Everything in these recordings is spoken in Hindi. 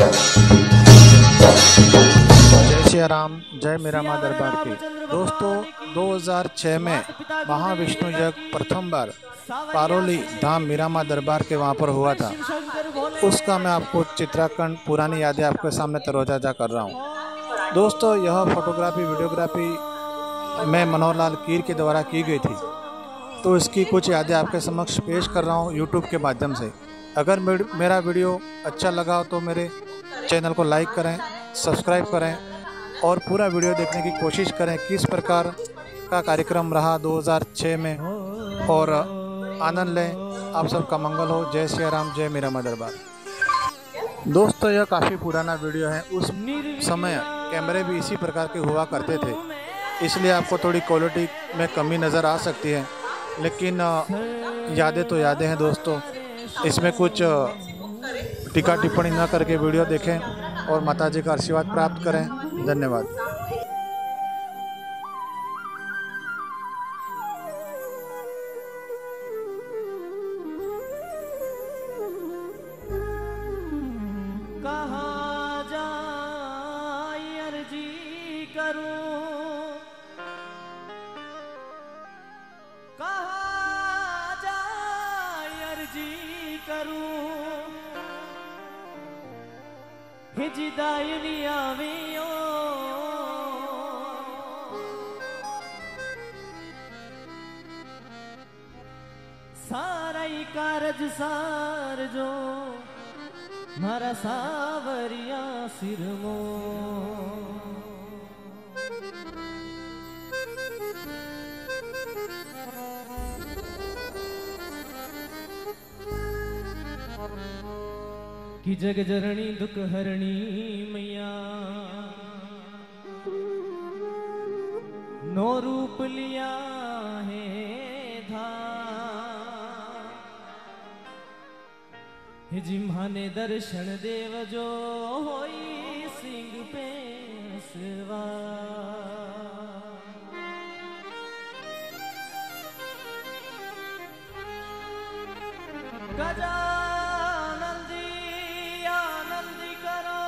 जय श्री राम, जय मेरा माँ दरबार की। दोस्तों 2006 में महाविष्णु यज्ञ प्रथम बार पारोली धाम मीरा माँ दरबार के वहाँ पर हुआ था। उसका मैं आपको चित्रांकन पुरानी यादें आपके सामने तरोताज़ा कर रहा हूँ। दोस्तों यह फोटोग्राफी वीडियोग्राफी मैं मनोहर लाल कीर के द्वारा की गई थी, तो इसकी कुछ यादें आपके समक्ष पेश कर रहा हूँ यूट्यूब के माध्यम से। अगर मेरा वीडियो अच्छा लगा हो तो मेरे चैनल को लाइक करें, सब्सक्राइब करें और पूरा वीडियो देखने की कोशिश करें किस प्रकार का कार्यक्रम रहा 2006 में, और आनंद लें। आप सबका मंगल हो। जय श्री राम, जय मीरा माँ दरबार। दोस्तों यह काफ़ी पुराना वीडियो है। उस समय कैमरे भी इसी प्रकार के हुआ करते थे, इसलिए आपको थोड़ी क्वालिटी में कमी नज़र आ सकती है, लेकिन यादें तो यादें हैं दोस्तों। इसमें कुछ टीका टिप्पणी न करके वीडियो देखें और माताजी का आशीर्वाद प्राप्त करें। धन्यवाद। कहाँ जाए अर्जी करूं, कहाँ जाए अर्जी करूं, हिजदाई नहीं आवियो, सारा ही कारज सार जो मारा सावरिया सिरमो। कि जग जरणी दुख हरणी मैया नो रूप लिया है धा, जिम्हाने दर्शन देव जो होई सिंह पेशवा। गजानंदी आनंदी करो,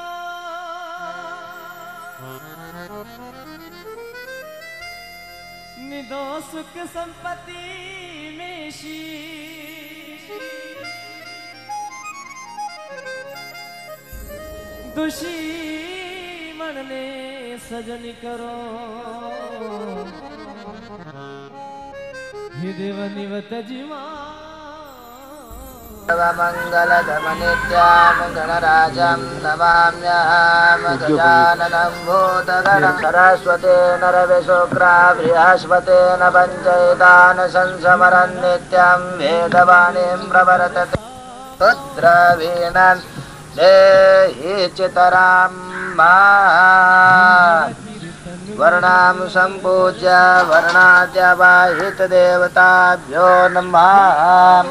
निदो सुख संपत्ति में शी, दुश्मन ने सजन करो, हे देव निवत जीवा। सर्वमंगलधम नित्यां गणराजं नमाम्यहं गजाननं भूतगणं। सरस्वती नरविशुक्रा बृहस्पतेन पञ्चैतान् संस्मरन् नित्यं वेदवाणीं प्रवर्तते। रुद्रवीणां देहि चितरां वर्णां सम्पूज्य वर्णाद्यवाहित देवताभ्यो नमः।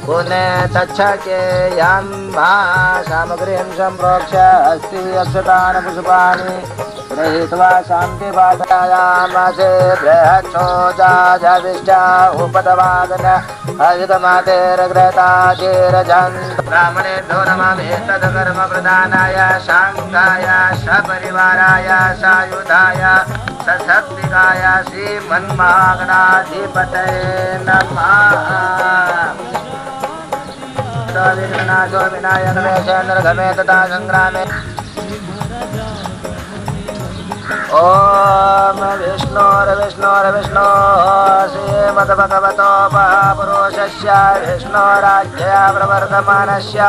पुनः तच्छके यं सामग्रीं सम्प्रोक्ष्य अस्ति अक्षतानि पुष्पाणि गृहीत्वा शान्तिपाठयामासे। बृहच्छोजाजविष्टा उपतवादन अयुधमातेर्ग्रताजिरजन्। ब्राह्मणेभ्यो नमामि तत्कर्म प्रदानाय शान्ताय सपरिवाराय सायुधाय सशक्तिकाय श्रीमन्महागणाधिपतये नमः। विघ्ननाशो विनायक मे चन्द्रघमे तथा संग्रामे। ओम विष्णुर्विष्णुर्विष्णु श्रीमद्भगवतो महापुरुषस्य विष्णुराज्ञया प्रवर्तमानस्य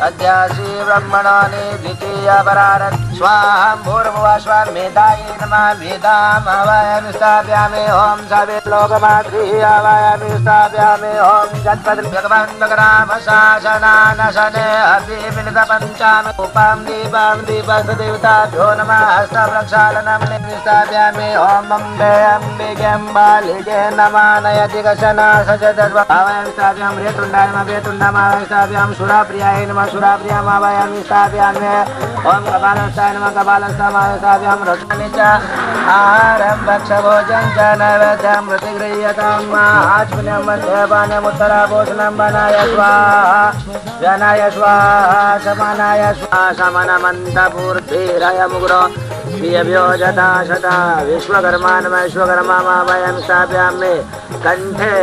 अद्य श्रीब्रह्मणो द्वितीयपरारत्। स्वाहं भूर्भुवः स्वः मेधायै नमः। वेदामवयं स्थापयामि ॐ सवितलोकमातृः अवयं स्थापयामि ॐ जत्पदं भगवान् भगरामशासनानशने अभिमिलितपञ्चामि उपं दीपं दीपस्तदेवताभ्यो नमः। हस्तप्रक्षाल दर्शनं निष्ठाप्यामि ॐ अम्बे अम्बिकें बालिके नमानयति कशना सचदर्वयं स्थाप्यां रेतुण्डाय नमः रेतुण्डमावयं स्थाप्यां सुराप्रियाय नमः सुराप्रियामावयं स्थाप्यामि ॐ कपालस्थाय नमः कपालस्थामावयं स्थाप्यां रत्नानि च आहारं भक्षभोजं च नैवेद्यं प्रतिगृह्यताम् आचमनं मध्यपानम् उत्तराभूषणं वनाय स्वाहा जनाय स्वाहा समानाय स्वाहा समनमन्तपूर्तिरय मुग्रो प्रियभ्यो जता शता विश्वकर्मा नमः विश्वकर्मामावयं स्थाप्यामि कंठे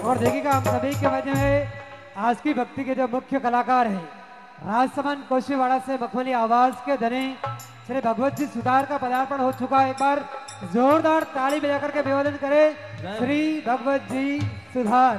और देखिएगा हम सभी के मध्य में आज की भक्ति के जो मुख्य कलाकार हैं राजसमंद कोशीवाड़ा से मखमली आवाज के धनी श्री भगवत जी सुधार का पदार्पण हो चुका है। एक बार जोरदार ताली बजाकर के अभिवादन करें श्री भगवत जी सुधार।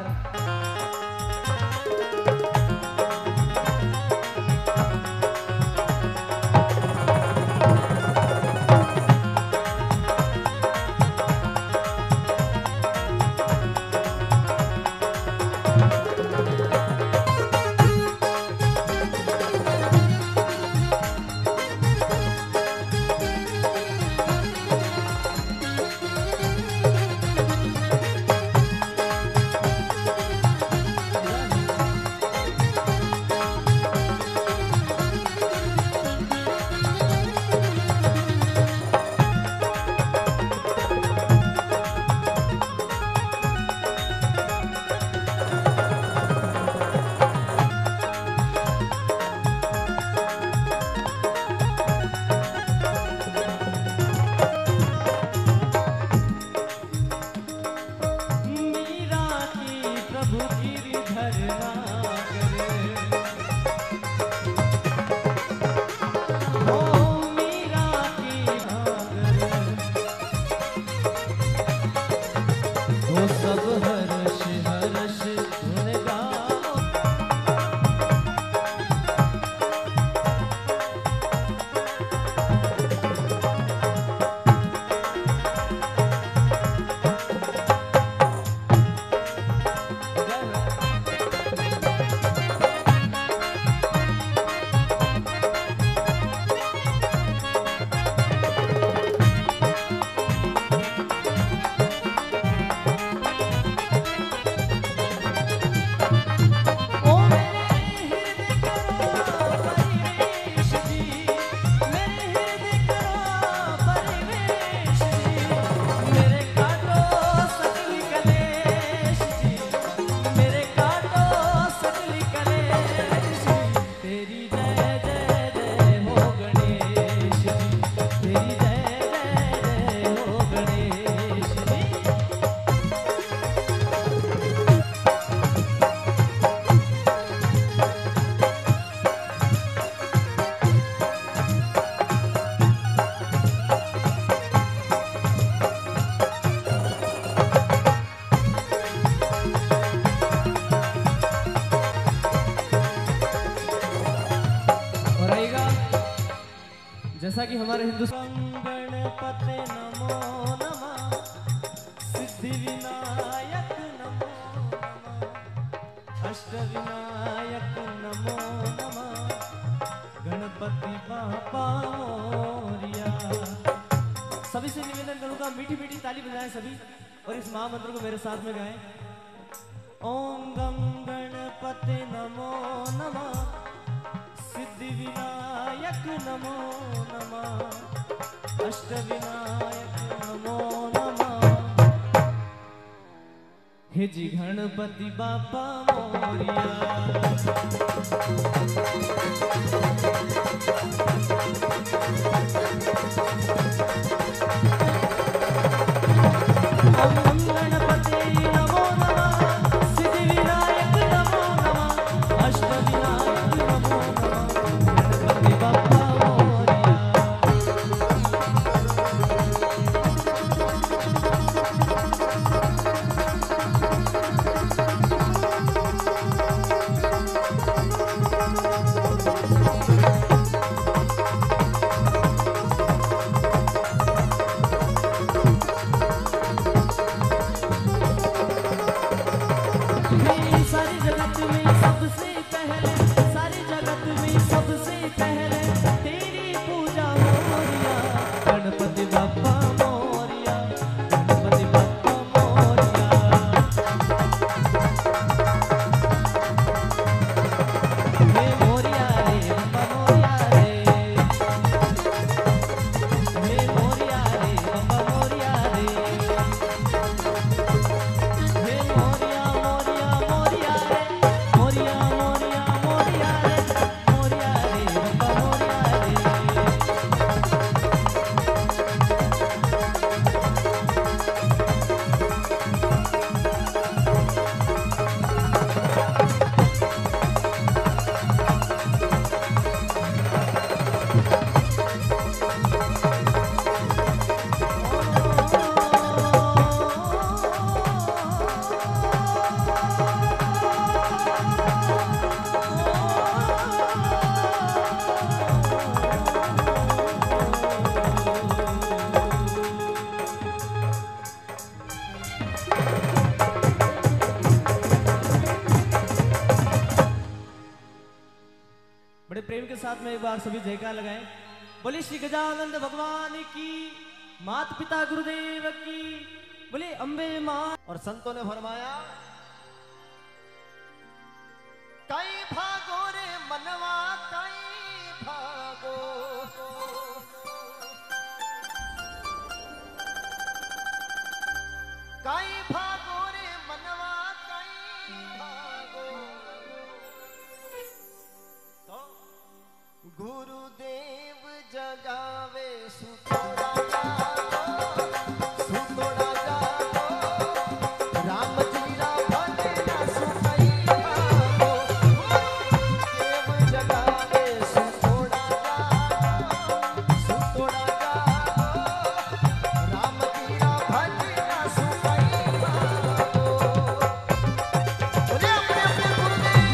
जैसा कि हमारे हिंदुस्तान गणपति नमो नमः, सिद्धि विनायक नमो नमः, अष्ट विनायक नमो नमः, गणपति बापा मोरिया। सभी से निवेदन करूंगा मीठी मीठी ताली बजाएं सभी और इस महामंत्र को मेरे साथ में गाएं। ओम गम गणपति नमो नमः, सिद्धि विनायक नमो नमः, अष्ट विनायक नमो नमः, हे जी गणपति बापा मोरिया। ओम गणपति नमो नमः, सिद्धि विनायक नमो नमः, अष्ट विनायक नमो नमः, गणपति बापा मोरिया। साथ में एक बार सभी जयकार लगाएं। बोले श्री गजानंद भगवान की, माता पिता गुरुदेव की, बोले अम्बे मां। और संतों ने फरमाया कई भागो रे मनवा कई भागो, कई भागो रे मनवा कई भागो। तो गुरुदेव जगावे सुतोड़ा जागो, सुतोड़ा जागो, राम जीरा भले ना सुतई भागो। गुरुदेव जगावे सुतोड़ा जागो, सुतोड़ा जागो, राम जीरा भले ना सुतई भागो। बोले अपने अपने गुरुदेव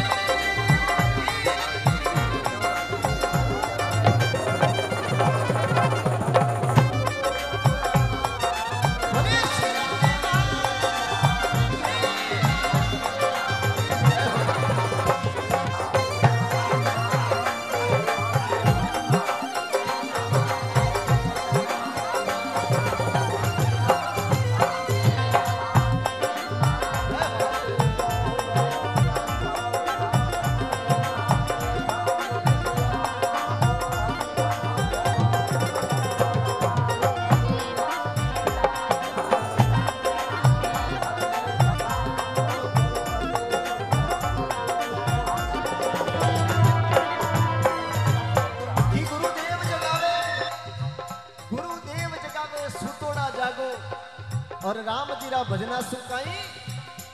और राम जीरा भजना सुकाई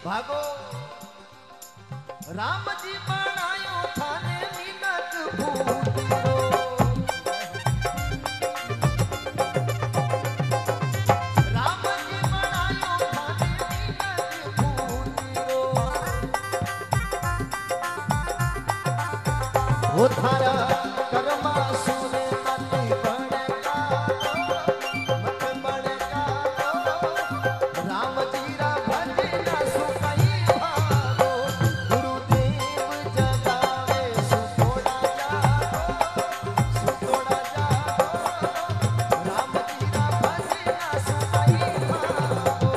भागो। राम जी बनायो थाने मीनक भूतिरो, राम जी बनायो थाने मीनक भूतिरो। वो थारा कर्मा सुने मत बड़का, मत बड़का। राम जीरा भजना सुकाई भागो, गुरुदेव जगावे सुतोड़ा जागो, सुतोड़ा जागो, राम जीरा भजना सुकाई भागो।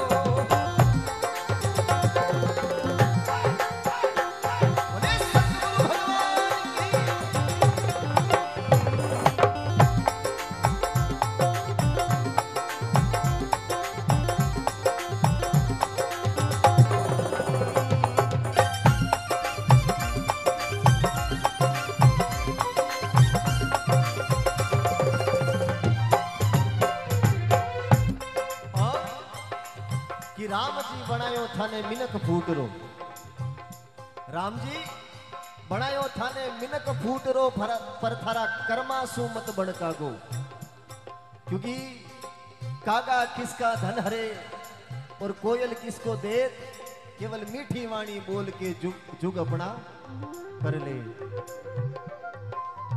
बोले सतगुरु भगवान की। कि राम जी बनायो थाने मिनक फूटरो, राम जी बनायो थाने मिनक फूटरो, पर थारा कर्मा सु मत बड़कागो। क्योंकि कागा किसका धन हरे और कोयल किसको दे, केवल मीठी वाणी बोल के जुग जुग अपना कर ले।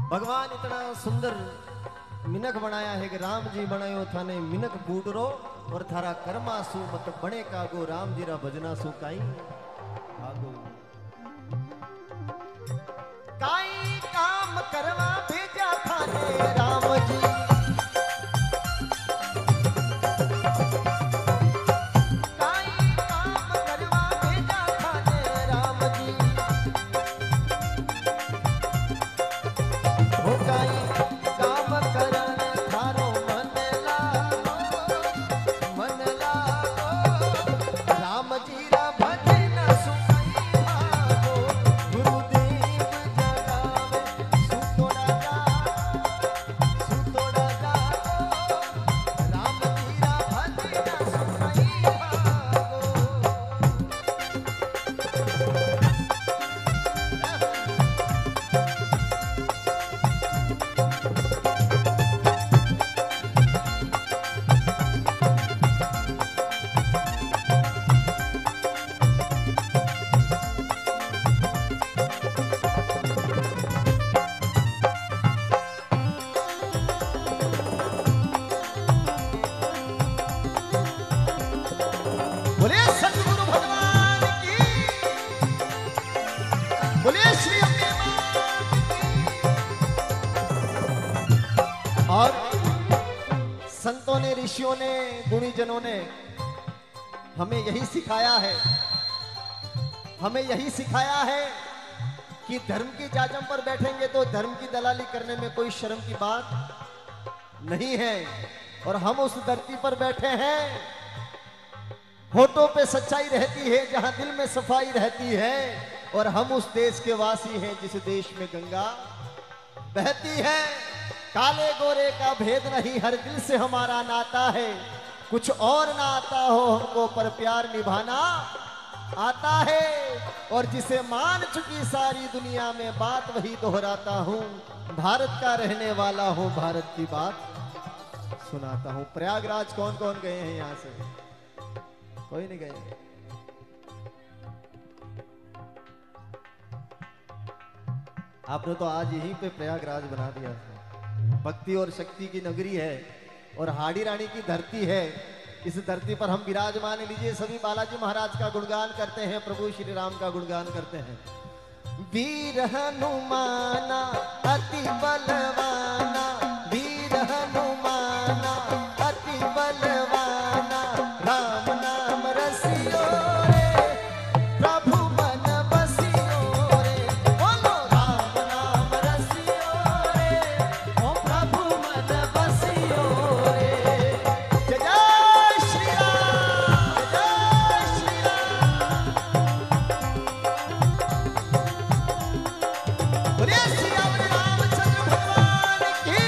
भगवान इतना सुंदर मिनक बनाया है कि राम जी बनायो थाने मिनक फूटरो और थारा कर्मा सु मत बने कागो राम जी रा भजना सु काई आगो काई काम करवा भेजा थाने राम जी और संतों ने, ऋषियों ने, गुणीजनों ने हमें यही सिखाया है, हमें यही सिखाया है कि धर्म की जाजम पर बैठेंगे तो धर्म की दलाली करने में कोई शर्म की बात नहीं है। और हम उस धरती पर बैठे हैं, होठों पे सच्चाई रहती है, जहां दिल में सफाई रहती है। और हम उस देश के वासी हैं जिस देश में गंगा बहती है। काले गोरे का भेद नहीं, हर दिल से हमारा नाता है। कुछ और ना आता हो हमको, पर प्यार निभाना आता है। और जिसे मान चुकी सारी दुनिया में, बात वही दोहराता हूँ। भारत का रहने वाला हूँ, भारत की बात सुनाता हूँ। प्रयागराज कौन कौन गए हैं यहाँ से? कोई नहीं गए? आपने तो आज यहीं पे प्रयागराज बना दिया। भक्ति और शक्ति की नगरी है और हाड़ी रानी की धरती है। इस धरती पर हम विराजमान। लीजिए, सभी बालाजी महाराज का गुणगान करते हैं, प्रभु श्री राम का गुणगान करते हैं। वीर हनुमाना अति बलवाना, वीर हनुमाना अति बलवाना, राम नाम रसियो रे प्रभु मन बसियो रे। बोलो राम नाम रसियो रे ओ प्रभु मन बसियो रे। जय जय श्री राम, जय श्री राम। बोलिए श्री रामचंद्र भगवान की।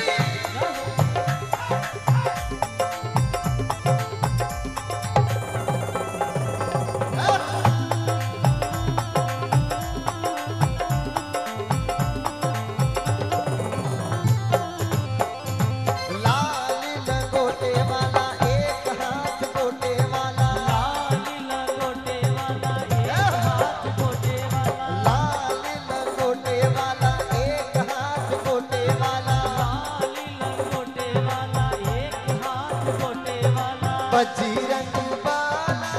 लाल लंगोटे वाला एक हाथ गोटे वाला, लाल लंगोटे वाला एक हाथ गोटे वाला, लाल लंगोटे वाला एक हाथ गोटे वाला, लाल लंगोटे वाला एक हाथ गोटे वाला। बजरंग बाला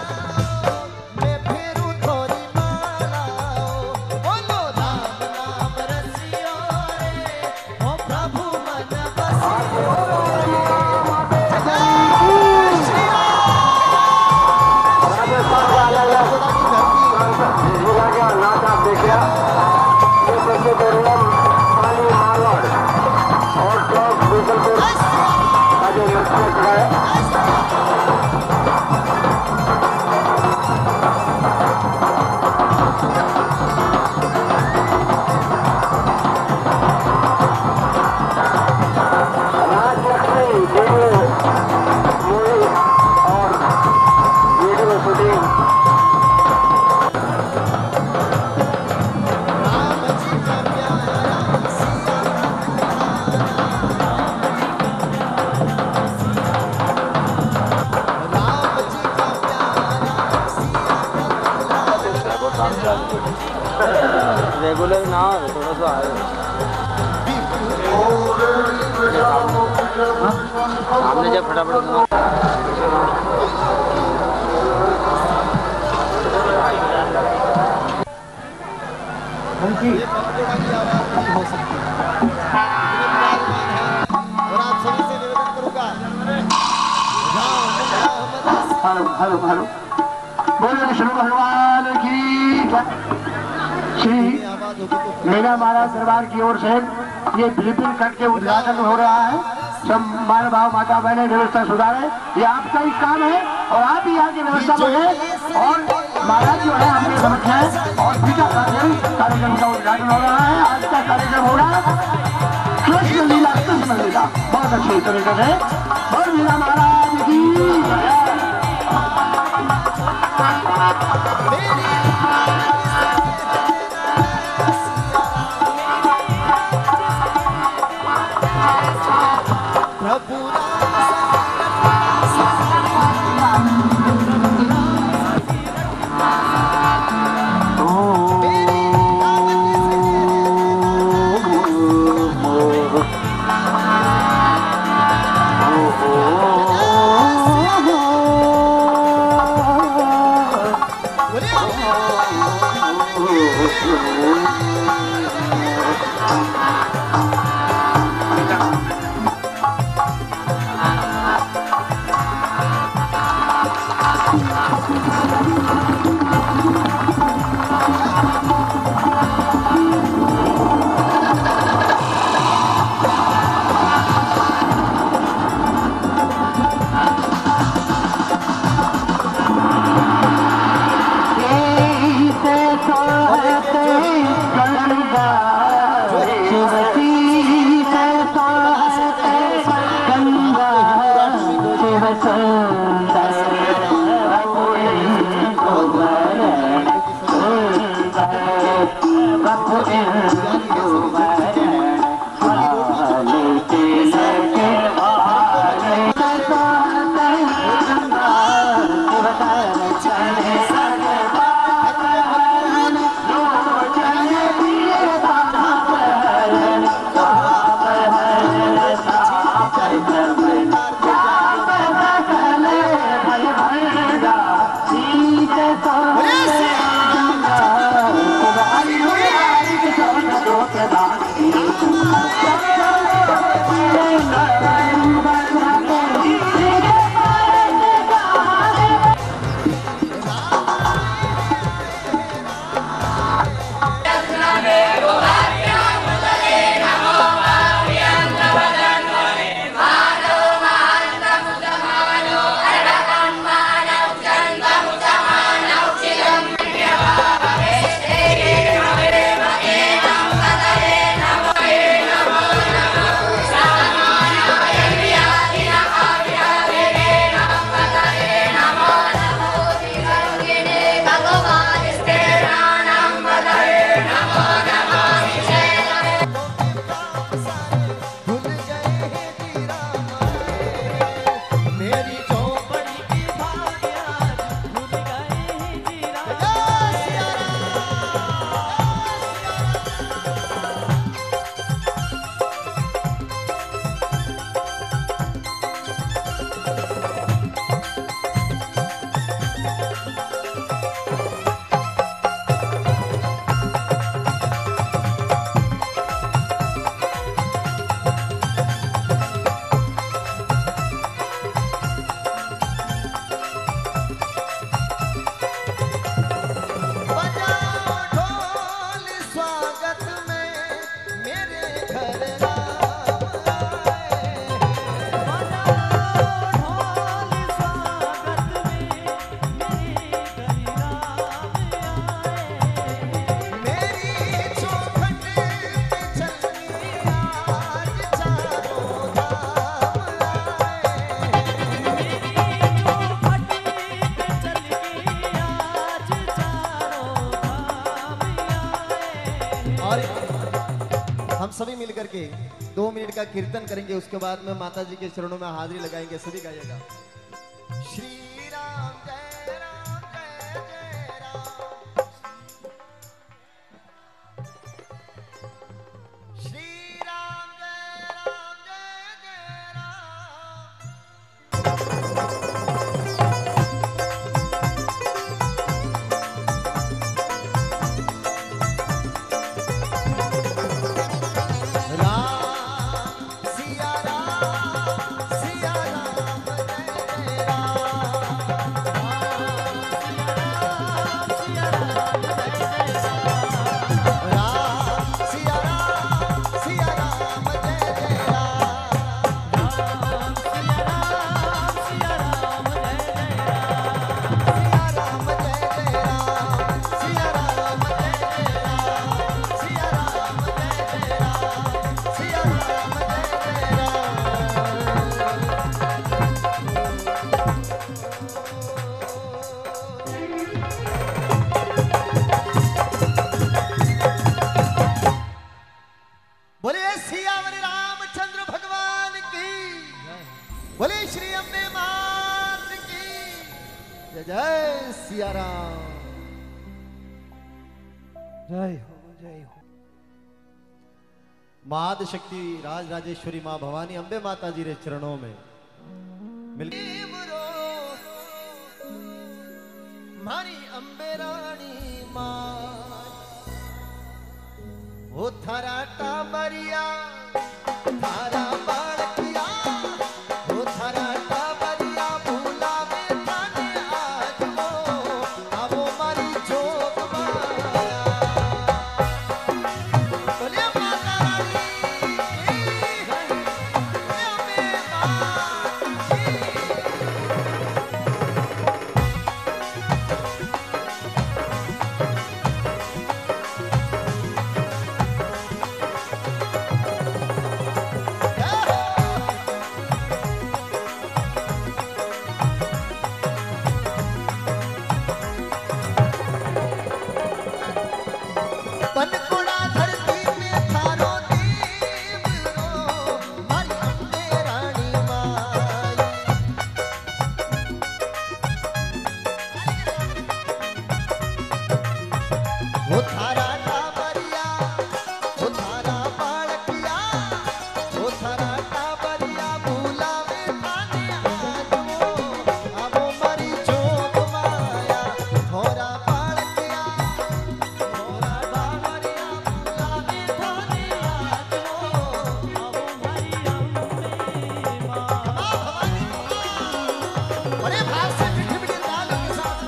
मैं फेरू थोरी माला, बोलो राम नाम रसियो रे ओ प्रभु मन बसियो रे। जय श्री राम जी का प्यारा सिया राम जी का प्यारा सिया रेगुलर ना हो, थोड़ा सा आए। हमने जब फटाफट और आप सभी से निवेदन करूंगा, हेलो हेलो बोले विष्णु भगवान की श्री मेरा महाराज दरबार की ओर से ये फिलिपिन कट के उद्घाटन हो रहा है। सब मानव भाव माता बहने व्यवस्था सुधारे, ये आपका ही काम है और आप ही यहाँ की व्यवस्था बने। और महाराज जो है हमने समझ है और पिता कार्यक्रम का उद्घाटन हो रहा है। आज का कार्यक्रम हो रहा है कृष्ण लीला, कृष्ण लीला बहुत अच्छी तरीके से। और मीरा महाराज की हम सभी मिलकर के 2 मिनट का कीर्तन करेंगे, उसके बाद में माता जी के चरणों में हाजिरी लगाएंगे। सभी गाइएगा। श्री राम जय राम जय जय राम, श्री राम सिया राम। जय हो जय हो। महाद शक्ति राज राजेश्वरी मां भवानी अंबे माता जी रे चरणों में मिल मारी अंबे रानी मां हो थारा टाबरिया थारा बालकिया हो थारा टाबरिया भूलावे थाने आज वो आवो मारी जोग माया बोले माता रानी अंबे बनकोड़ा धरती में थारो दीप रो मारी अंबे रानी माई वो थारा टाबरिया वो थारा बालकिया वो थारा टाबरिया भूलावे थाने आज वो आवो मारी जोग माया थोरा बालकिया थोरा टाबरिया भूलावे थाने आज वो आवो मारी अंबे मां बड़े भाव से मीठे मीठे तालों के साथ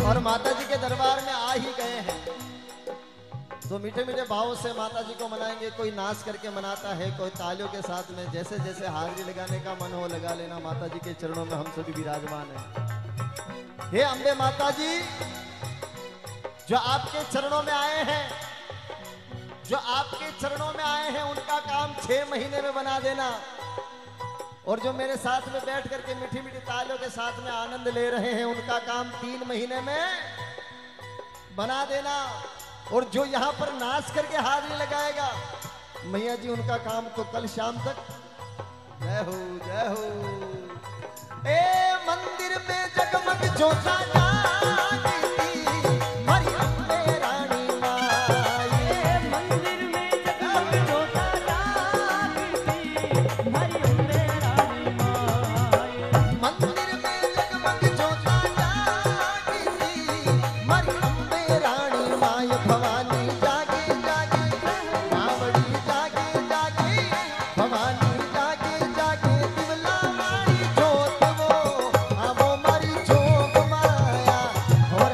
और माता जी के दरबार में आ ही गए हैं तो मीठे मीठे भावों से माता जी को मनाएंगे। कोई नाच करके मनाता है, कोई तालियों के साथ में, जैसे जैसे हाजिरी लगाने का मन हो लगा लेना। माता जी के चरणों में हम सभी विराजमान हैं। हे अंबे माता जी, जो आपके चरणों में आए हैं, जो आपके चरणों में आए हैं, उनका काम 6 महीने में बना देना। और जो मेरे साथ में बैठ करके मीठी मीठी तालियों के साथ में आनंद ले रहे हैं, उनका काम 3 महीने में बना देना। और जो यहाँ पर नाच करके हाजिरी लगाएगा मैया जी, उनका काम तो कल शाम तक। जय हो जय हो। ए मंदिर में जगमग ज्योता जागती हमारी अंबे रानी माई। मंदिर में जगमग ज्योता जागती हमारी अंबे रानी माई। मंदिर में जगमग ज्योता जागती हमारी अंबे रानी माई। भवानी जागे जागे बावड़ी जागे जागे भवानी जागे जागे दिवला मारी जोत वो आवो मारी जोग माया। और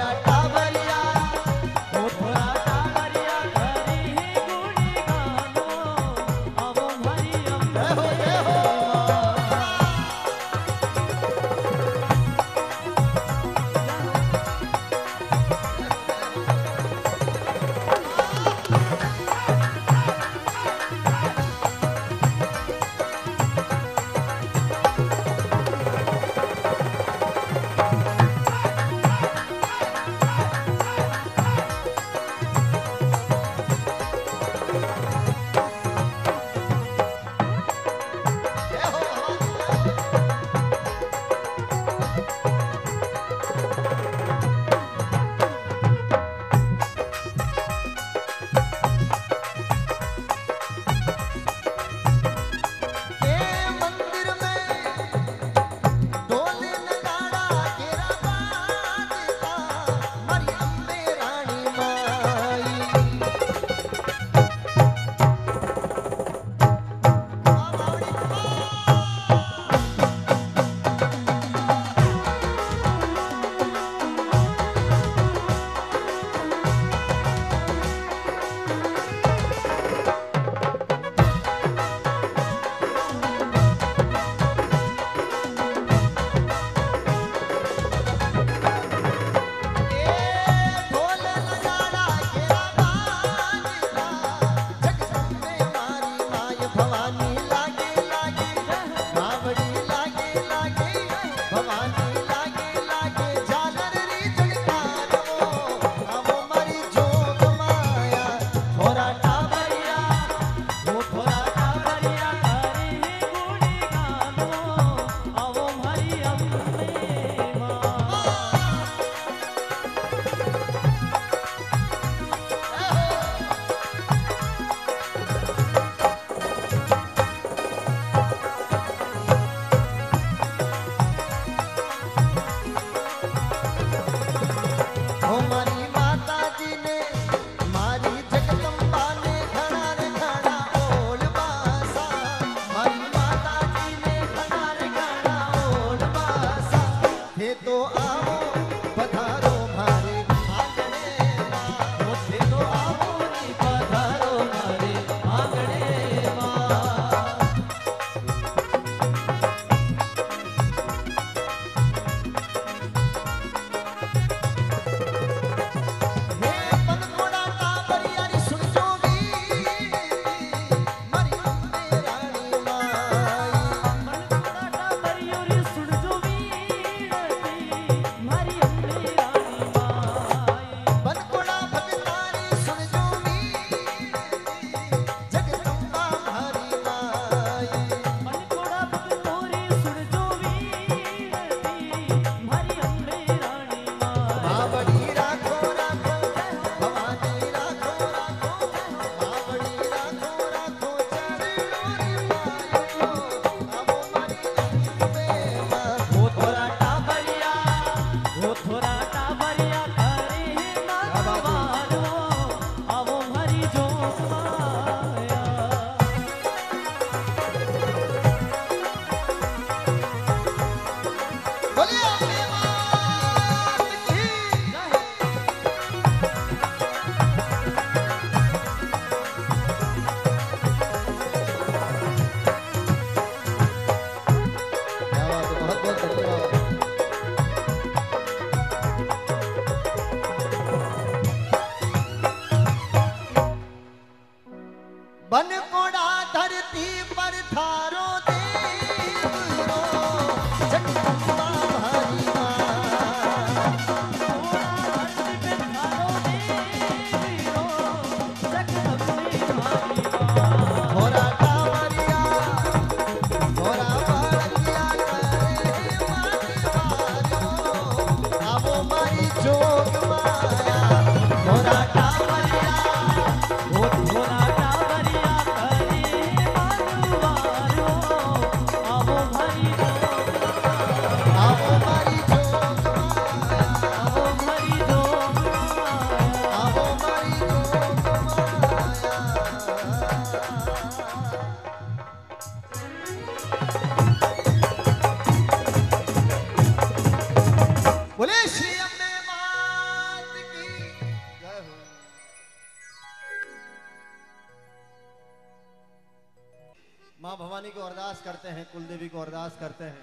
माँ भवानी को अरदास करते हैं, कुल देवी को अरदास करते हैं।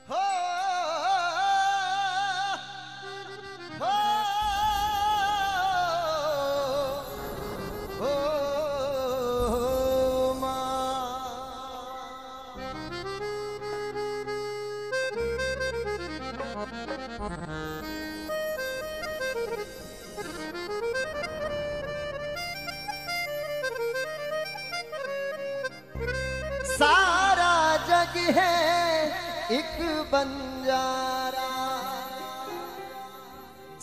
हो सारा जग है एक बंजारा,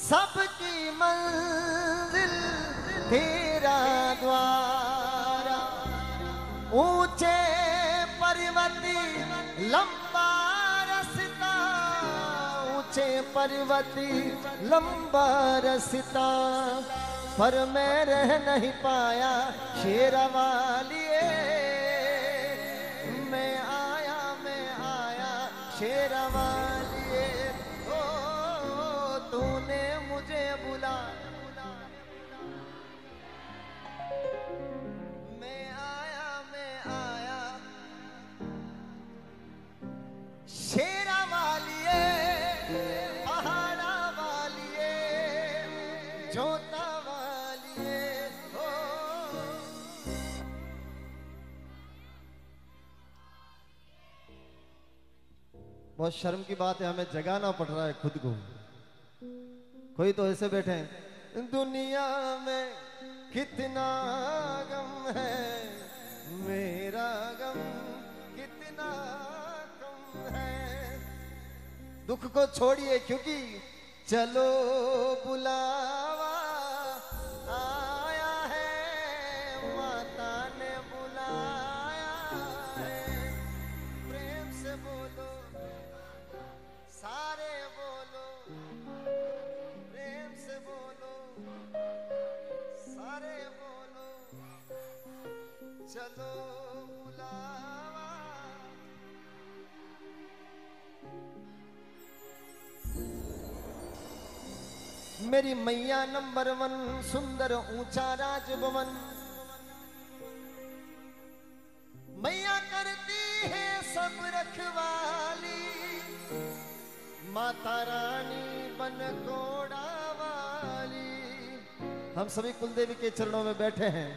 सबकी मंजिल तेरा द्वारा। ऊंचे पर्वती लंबा रस्ता, ऊंचे पर्वती लंबा रस्ता, पर मैं रह नहीं पाया शेरवालिए। मैं आया शेरवालिए, ओ तूने मुझे बुला। मैं आया शेरवालिए, पहाड़ा वालिए, जोता वालिए, ओ बहुत शर्म की बात है, हमें जगाना पड़ रहा है खुद को। कोई तो ऐसे बैठे हैं, दुनिया में कितना गम है, मेरा गम कितना कम है। दुख को छोड़िए क्योंकि चलो बुलावा आया है, माता ने बुलाया है। प्रेम से बोलो सारे बोलो, प्रेम से बोलो सारे बोलो, चलो बुलावा। मेरी मैया नंबर 1, सुंदर ऊंचा राजभवन। मैया करती है सब रखवाली, माता रानी बन घोड़ा वाली। हम सभी कुलदेवी के चरणों में बैठे हैं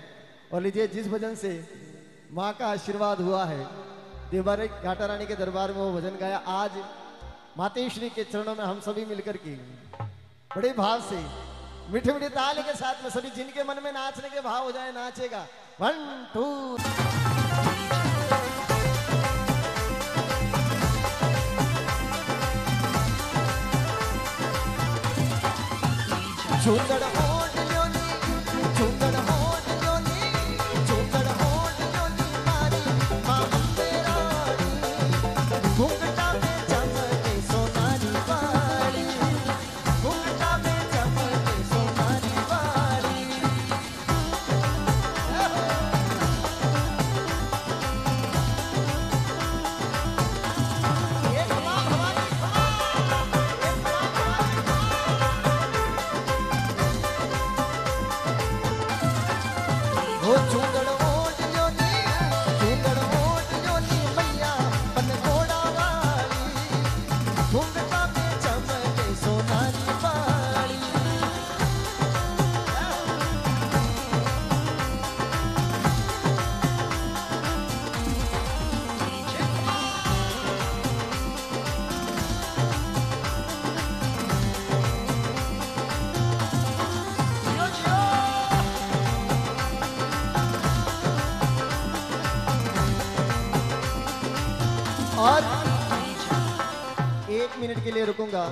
और लीजिए जिस भजन से माँ का आशीर्वाद हुआ है, देवारे घाटा रानी के दरबार में वो भजन गाया। आज मातेश्वरी के चरणों में हम सभी मिलकर के बड़े भाव से मीठे मीठे ताल के साथ में सभी जिनके मन में नाचने के भाव हो जाए नाचेगा। 1 2 झूलड़ होट लोनी, झूलड़ होट लोनी, झूलड़ होट लोनी मारी माँ अम्बे रानी। घूंघटा में चमके सोनारी बाड़ी, घूंघटा में चमके सोनारी बाड़ी। एक माँ भवानी, एक माँ भवानी। और 1 मिनट के लिए रुकूंगा।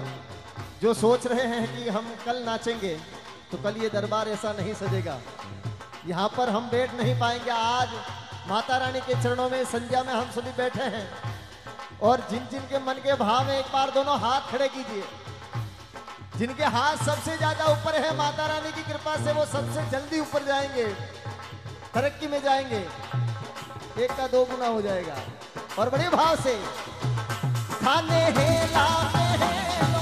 जो सोच रहे हैं कि हम कल नाचेंगे, तो कल ये दरबार ऐसा नहीं सजेगा। यहाँ पर हम बैठ नहीं पाएंगे। आज माता रानी के चरणों में संध्या में हम सभी बैठे हैं, और जिन जिन के मन के भाव में एक बार दोनों हाथ खड़े कीजिए। जिनके हाथ सबसे ज्यादा ऊपर है, माता रानी की कृपा से वो सबसे जल्दी ऊपर जाएंगे, तरक्की में जाएंगे। 1 का 2 गुना हो जाएगा। और बड़े भाव से खाने हेला पे हेलो,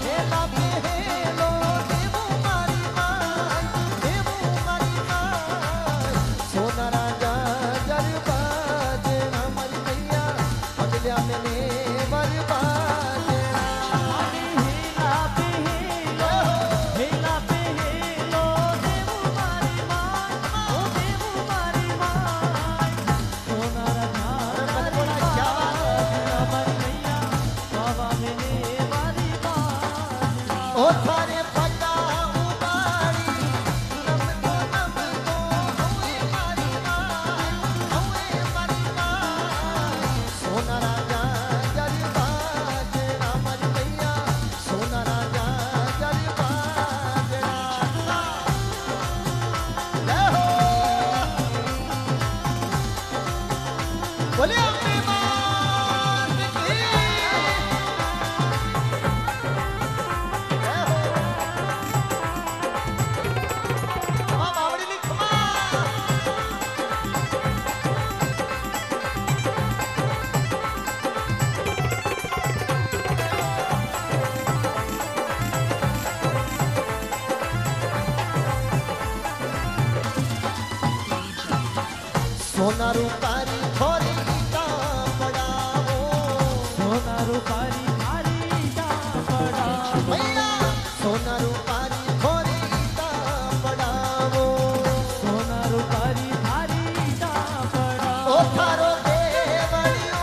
हेला पे हेलो, देवू मारी माय, देवू मारी माय। सोना राजा जरबा जेना मरी मैया, बदलिया मैंने बरबा जेना। हेला पे हेलो, हेला पे हेलो, देवू मारी माय, ओ देवू मारी माय। सोना राजा जरबा जेना मरी मैया, बाबा मैंने बरबा जेना। ओ थारे पता उबारी, नम को होए मारी माय, होए मारी माय। सोना राजा जरबा जेना मरी मैया, सोना राजा जरबा जेना। जय हो, बोले अम्बे मात की। जय हो, खमा बावड़ी ली खमा। सोना रूपारी थोरी ईटा पड़ावो, सोना रूपारी थारी ईटा पड़ावो मैया। सोना रूपारी थोरी ईटा पड़ावो, सोना रूपारी थारी ईटा पड़ावो। ओ थारो देवड़ियो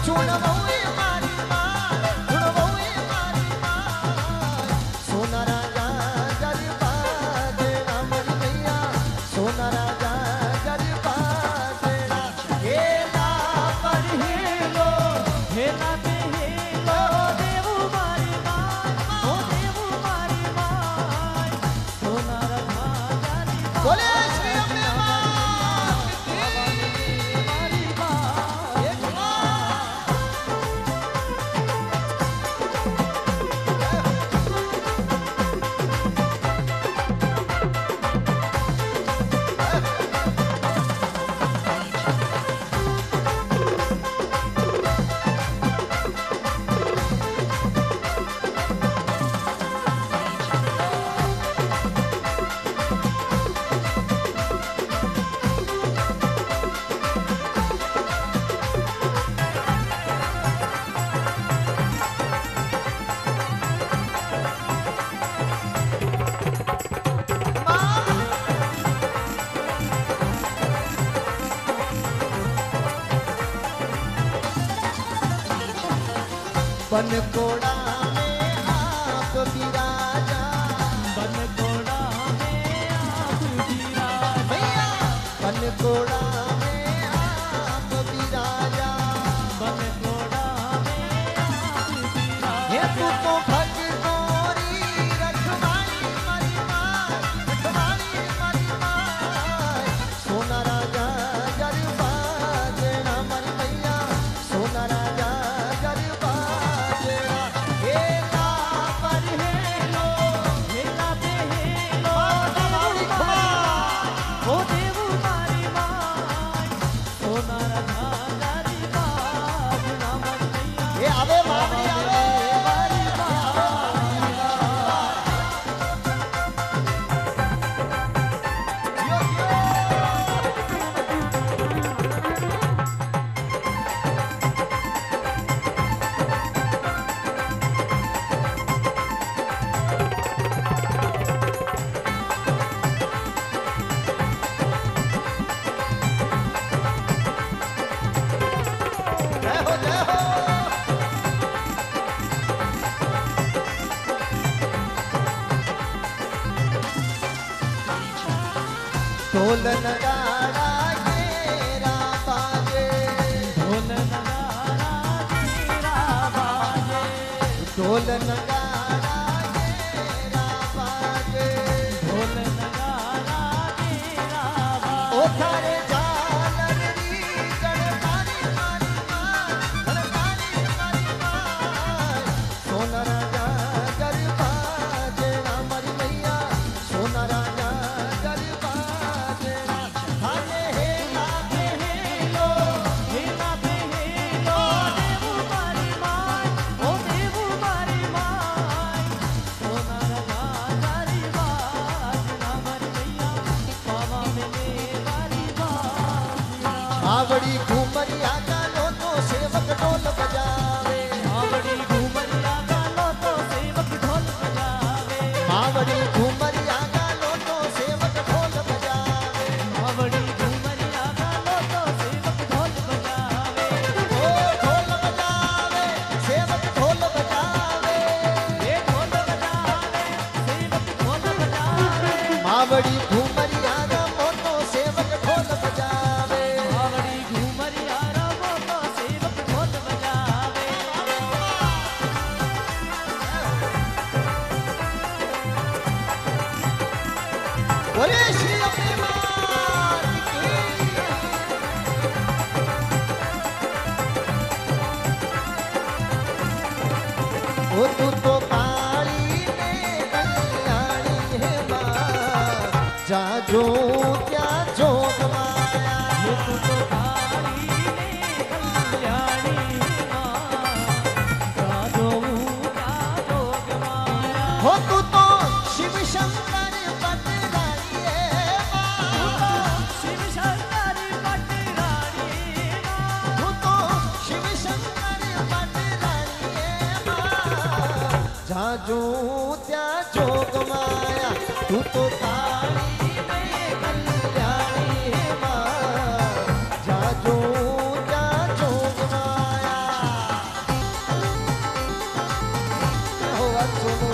चुनवोए मारी माय, चुनवोए मारी माय। सोना राजा जरबा जेना मरी मैया, सोना राजा जरबा जेना। हेला पर हेलो, हेला पे हेलो, देवू मारी माय, ओ देवू मारी माय। सोना राजा जरबा। बोले श्री अम्बे मात की। मारी माय, एक माय। बन कोड़ा में आप विराजा, बन कोड़ा में आप विराजा भैया। बन कोड़ा में आप विराजा, बन कोड़ा में आप विराजा। हे तू तो भगतोरी रखवाली मरी माय, रखवाली मरी माय। सोना राजा जरबा जेना मरी मैया, सोना राजा जरबा जेना। हेला पर हेलो, हेला पे हेलो, बावड़ी खमा। ओ देवू मारी माय, सोना राजा जरबा जेना मरी मैया। हे आवे बावड़ी आवे मारी माय। जियो जियो। जय हो, जय हो। ढोल नगाड़ा घेरा बाजे, ढोल नगाड़ा ढोल नगारा तेरा बाजे, ढोल नगारा तेरा बाजे। ओ थारे झालर री गणकारी मारी माय, गणकारी मारी माय। सोना राजा गरबा जेना मारी मैया, सोना राजा गरबा जेना। थाने हेला पे हेलो, हेला पे हेलो, देवू मारी माय, ओ देवू मारी माय। सोना राजा गरबा जेना मारी मैया, बाबा मेले मारी बाजिया। आवड़ी घूमरिया गालो तो सेवक ढोल बजावे, आवड़ी घूमरिया गालो तो सेवक ढोल बजावे। आवड़ी घूमरिया गालो तो सेवक ढोल बजावे, आवड़ी घूमरिया गालो तो सेवक ढोल बजावे। ओ ढोल बजावे सेवक ढोल बजावे, ये ढोल बजावे सेवक ढोल बजावे। आवड़ी घूमरिया गालो तो सेवक ढोल बजावे, आवड़ी घूमरिया गालो तो सेवक ढोल बजावे। बोले श्री अपने मात की। ओ तू तो काली ने कल्याणी है माँ, जा जो क्या जोग माया। ये तू तो काली ने कल्याणी है माँ, जा जो क्या जोग माया। हो तू तो शिव शंकर पटरानी है माँ, शिव शंकर पटरानी माँ। तू तो शिव शंकर पटरानी है माँ, जाजू त्या जोग माया। तू तो काली में कल्याणी है माँ, जाजू त्या जोग माया। हो सुनो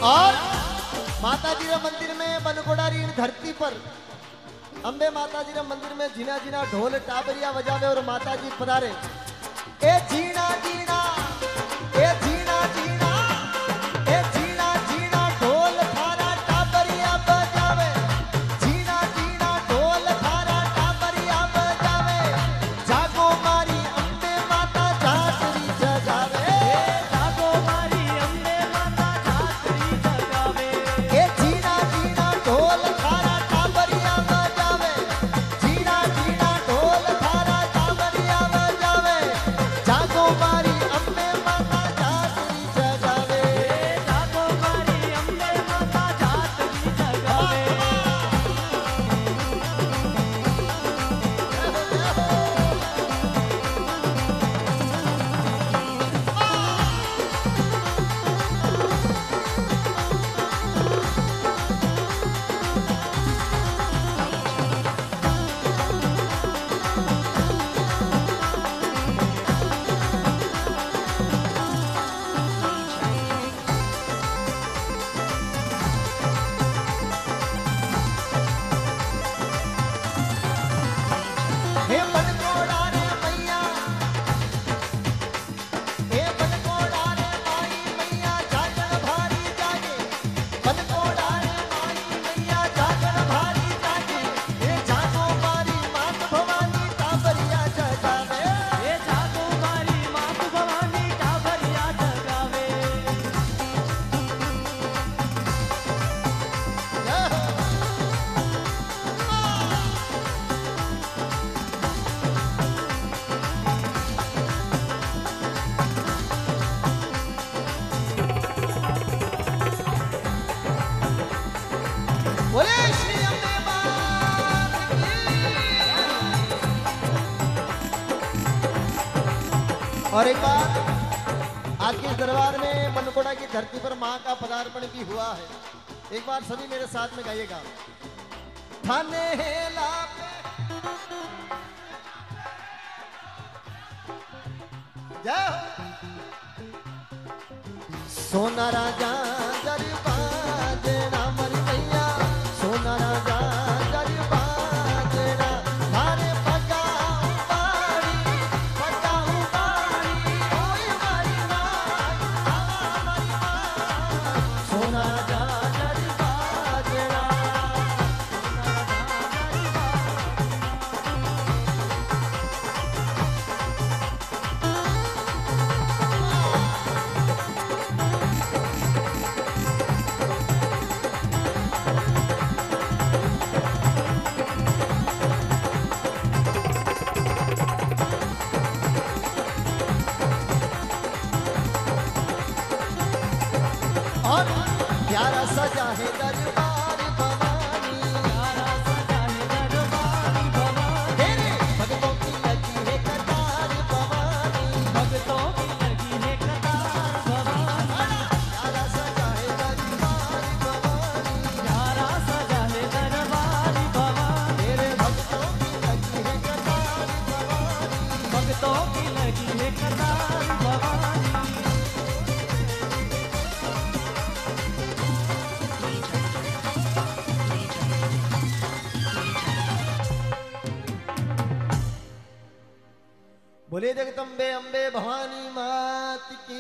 और माता जी रे मंदिर में बनकोड़ारी धरती पर अंबे माता जी रे मंदिर में जीना जीना ढोल टाबरिया बजावे और माता जी पधारे। ए जीना जीना, ए जीना जीना, ए जीना जीना ढोल थारा टाबरिया बजावे। जीना जीना ढोल थारा टाबरिया बजावे। जागो मारी अंबे माता झांकरी जगावे, जागो मारी अंबे माता झांकरी जगावे। ए जीना जीना ढोल थारा टाबरिया बजावे, जीना जीना ढोल थारा टाबरिया बजावे। जागो मारी अंबे माता झांकरी जगावे, जागो मारी अंबे माता झांकरी जगावे। हे बनकोड़ा रे मैया, हे बनकोड़ा रे माई मैया जागरण भारी जागे। बनकोड़ा रे माई मैया जागरण भारी जागे। हे जागो मारी मात भवानी टाबरिया जगावे, हे जागो मारी मात भवानी टाबरिया जगावे। बोले श्री अम्बे मात की। और एक बार आज के इस दरबार में बनकोड़ा की धरती पर माँ का पदार्पण भी हुआ है। एक बार सभी मेरे साथ में गाइएगा। थाने हेला पे जय हो। सोना राजा गरबा प्यारा सजा है दरबार भवानी, प्यारा सजा है दरबार भवानी, तेरे भक्तों की लगी है कतार भवानी, भक्तों की लगी है कतार भवानी, प्यारा सजा है दरबार भवानी, प्यारा सजा है दरबार भवानी, तेरे भक्तों की लगी है कतार भवानी, भक्तों की लगी है कतार भवानी। बोले जगदम्बे अम्बे भवानी मात की।